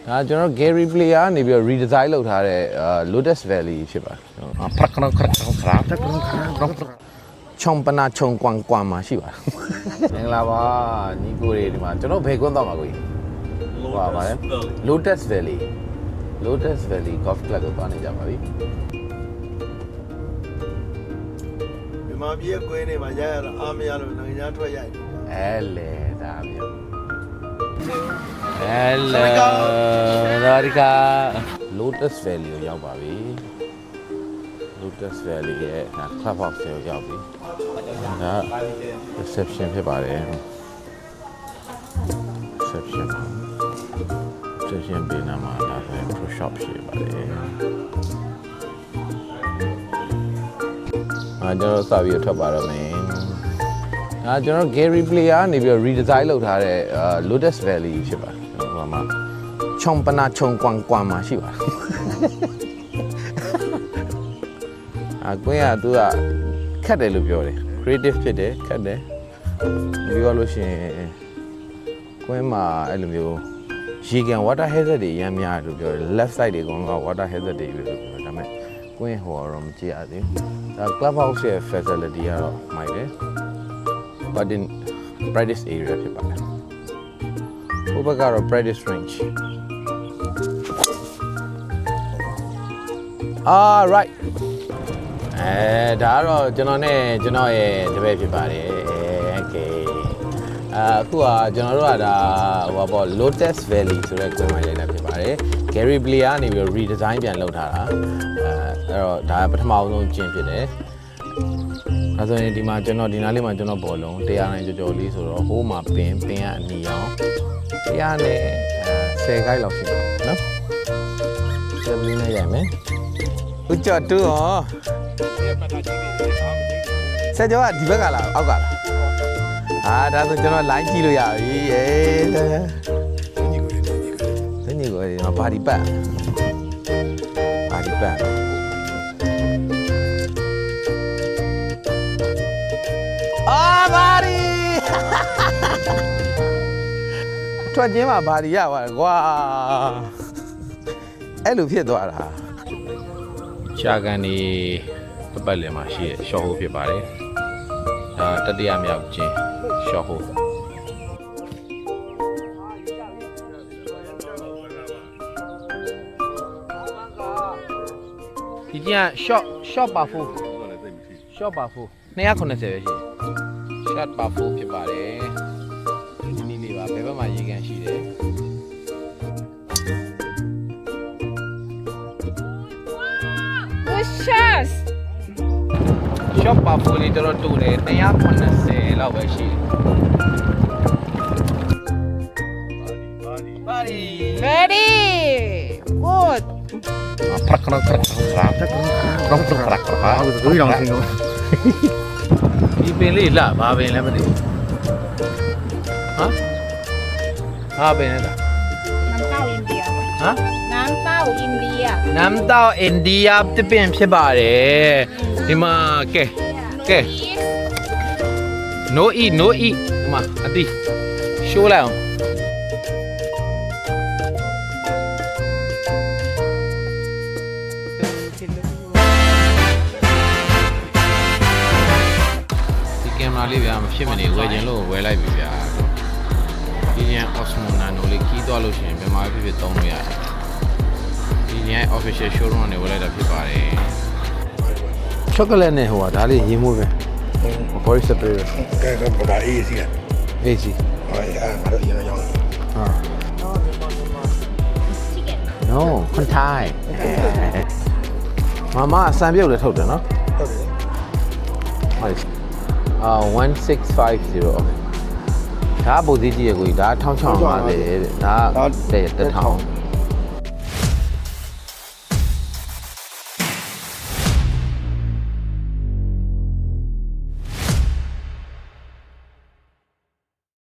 ဒါကျွန်တော် Gary Player နေပြီးတော့ redesign လုပ်ထားတဲ့ Lotus Valley ဖြစ်ပါတယ်ဖရခနခရခရာတက်ခရာချုံပနာချုံကွမ်ကွမ်မှာရှိပါတယ်မင်္ဂလာပါညီကိုတွေဒီမှာကျွန်တော်ဘယ်ကွန်းတော့မှာကိုကြီးဟိုပါပါတယ် Lotus Valley Golf Club ကိုသွားနေကြပါပြီမြန်မာပြည်ကွင်းနေမှာရရတာအားမရလို့နိုင်ငံခြားထွက်ရိုက်အဲလေဒါမျိုးHello ဒါရီကာ Lotus Valley ကိုရောက်ပါပြီ Lotus Valley ရဲ့ Club House ကိုရောက်ပြီဒါ reception ဖြစ်ပါတယ် reception ဘေးနားမှာဒါဆိုရင် pro shop ရှိပါတယ်ကျွန်တော်စာပြီးထွက်ပါတော့မယ်ကျွန်တော် Gary Player နေပြီးတော့ redesign လုပ်ထားတဲ့ Lotus Valley ဖြစ်ပါတယ်ဟိုမှာချုံပနာချုံကွမ်ကွမ်မှာရှိပါတယ်ကွင်းကသူကခက်တယ်လို့ပြောတယ် creative ဖြစ်တယ်ခက်တယ်ပြောလို့ရှိရင်ကွင်းမှာအဲ့လိုမျိုးရေကန် water hazard တွေအများများလို့ပြောတယ် left side တွေအကုန်လုံးက water hazard တွေလို့ပြောတယ်ဒါပေမဲ့ကွင်းဟိုတော့မကြည့်ရသေးဘူးဒါ club house ရဲ့ facility ကတော့မိုက်တယ်but in practice area ဖြစ်ပါတယ်ဟိုဘက်ကတော့ practice range right ဒါကတော့ကျွန်တော်ရဲ့တပည့်ဖြစ်ပါတယ် okay အခုကကျွန်တော်တို့ကဒါဟိုပါ Lotus Valley ဆိုတဲ့ကွင်းမှာရိုက်တာဖြစ်ပါတယ် Gary Player ကနေပြီးတော့ redesign ပြန်လုပ်ထားတာအဲ့တော့ဒါပထမအောင်ဆုံးကျင်းဖြစ်တယ်အဲဆိုရင်ဒီမှာကျွန်တော်ဒီနားလေးမှာကျွန်တော်ဘောလုံး100နိုင်ကြော်လေးဆိုတော့ဟိုးမှာပင်ကအနီအောင်100နဲ့10ခိုက်လောက်ရှိတယ်နော်ဆက်ပြီးနေရမယ်ဦးကျော်တူဟောဆက်ကြောကဒီဘက်ကလားအောက်ကလားဒါဆိုကျွန်တော် line ကြည့်လို့ရပြီညီကိုဒီမှာဘာဒီပတ်ဘာဒီထွက်ချင်းမှာဘာဒီရပါကွာအဲ့လိုဖြစ်သွားတာရှာကန်ဒီပတ်လည်မှာရှိတဲ့ short hole ဖြစ်ပါတယ်ဒါတတိယမြောက်ချင်း short hole ဒီကျန် short ပါဖို့ short ပါဖို့290ပဲရှိတယ် short ပါဖို့ဖြစ်ပါတယ်ဒီနည်းလေးပါဘယ်ဘက်မှာရေကန်ရှိတယ်Bushas short ပါဖို့လေးတော်တော်တူတယ်290လောက်ပဲရှိတယ်Ready Good ဖရခနခရခရာတော့ဖရခရာသူတို့တောင်သင်တော့ဒီပင်လေးလာဘာပင်လဲမသိဘူးဟာပင်လဲလား น้ำเต้าอินเดีย ဟမ်น้ำเต้าอินเดียတပင်ဖြစ်ပါတယ်ဒီမှာကဲ no eat ဒီမှာအတိရှိုးလိုက်အောင်ကင်မရာလေးဗျာမဖြစ်မနေဝယ်ခြင်းလို့ဝယ်လိုက်ပြီဗျာဒီည Osmo Nano လေးခီးသွားလို့ရှိရင်မြန်မာဖြစ်သုံးလို့ရတယ်ဒီည official showroom ကနေဝယ်လိုက်တာဖြစ်ပါတယ် chocolate နဲ့ဟိုကဒါလေးရေးမိုးပဲ body spray ကဲတော့ဘာအေးစီအေးစီဟောရငါတို့ရအောင်ဟာ no ခွန်ထိုင်မမအစံပြုတ်လည်းထုတ်တယ်နော်ဟုတ်တယ်ဟုတ်1650ဒါပုံစံကြီးရကိုဒါ1650တဲ့ဒါတဲ့1000